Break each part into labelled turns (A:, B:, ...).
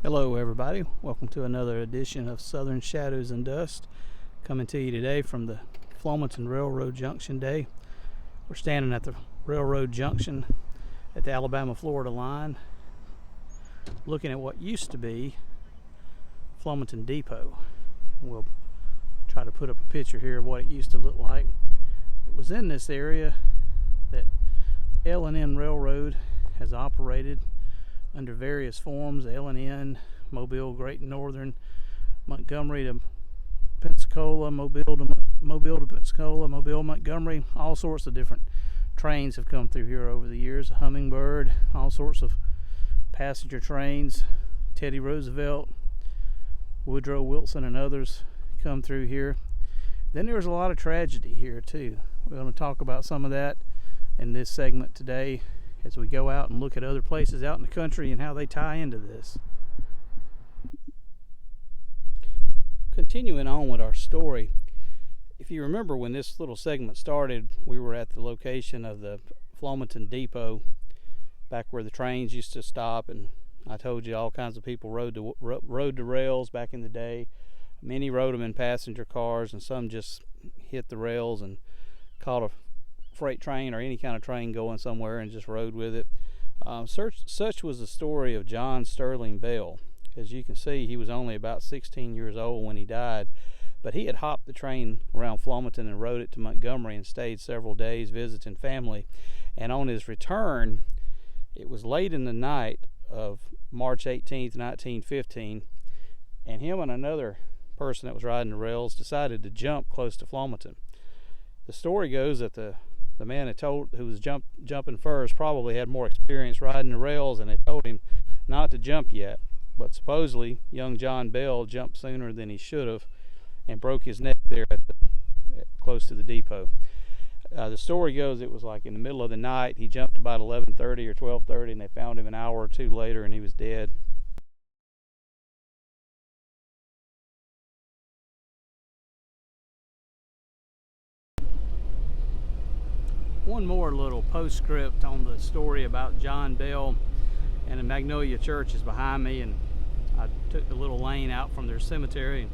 A: Hello everybody, welcome to another edition of Southern Shadows and Dust, coming to you today from the Flomaton Railroad Junction day. We're standing at the railroad junction at the Alabama-Florida line, looking at what used to be Flomaton Depot. We'll try to put up a picture here of what it used to look like. It was in this area that L&N Railroad has operated under various forms: L&N, Mobile, Great Northern, Montgomery to Pensacola, Mobile to Pensacola, Mobile, Montgomery. All sorts of different trains have come through here over the years. A Hummingbird, all sorts of passenger trains. Teddy Roosevelt, Woodrow Wilson, and others come through here. Then there was a lot of tragedy here too. We're going to talk about some of that in this segment today, as we go out and look at other places out in the country and how they tie into this. Continuing on with our story, if you remember when this little segment started, we were at the location of the Flomaton Depot, back where the trains used to stop, and I told you all kinds of people rode the rails back in the day. Many rode them in passenger cars, and some just hit the rails and caught a freight train or any kind of train going somewhere and just rode with it. Such was the story of John Sterling Bell. As you can see, he was only about 16 years old when he died, but he had hopped the train around Flomaton and rode it to Montgomery and stayed several days visiting family. And on his return, it was late in the night of March 18th, 1915, and him and another person that was riding the rails decided to jump close to Flomaton. The story goes that the man who was jumping first probably had more experience riding the rails, and they told him not to jump yet. But supposedly, young John Bell jumped sooner than he should have and broke his neck there close to the depot. The story goes it was like in the middle of the night. He jumped about 11:30 or 12:30, and they found him an hour or two later, and he was dead. One more little postscript on the story about John Bell, and the Magnolia Church is behind me, and I took the little lane out from their cemetery and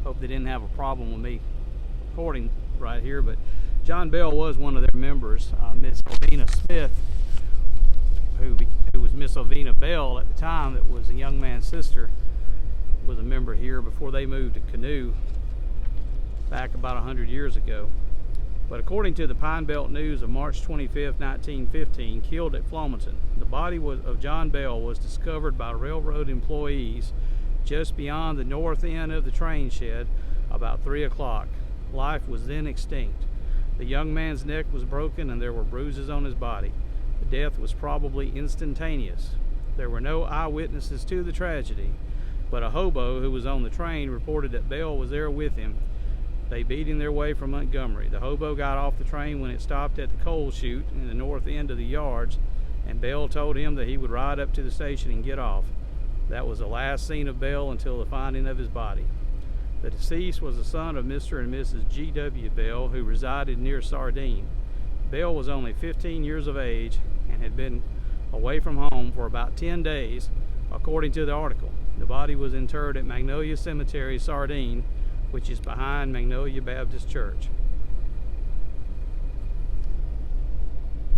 A: hope they didn't have a problem with me recording right here. But John Bell was one of their members. Miss Elvina Smith, who was Miss Elvina Bell at the time, that was a young man's sister, was a member here before they moved to Canoe back about 100 years ago. But according to the Pine Belt News of March 25, 1915, killed at Flomaton, the body of John Bell was discovered by railroad employees just beyond the north end of the train shed about 3 o'clock. Life was then extinct. The young man's neck was broken and there were bruises on his body. The death was probably instantaneous. There were no eyewitnesses to the tragedy, but a hobo who was on the train reported that Bell was there with him. They beat him their way from Montgomery. The hobo got off the train when it stopped at the coal chute in the north end of the yards, and Bell told him that he would ride up to the station and get off. That was the last seen of Bell until the finding of his body. The deceased was the son of Mr. and Mrs. G.W. Bell, who resided near Sardine. Bell was only 15 years of age and had been away from home for about 10 days, according to the article. The body was interred at Magnolia Cemetery, Sardine, which is behind Magnolia Baptist Church.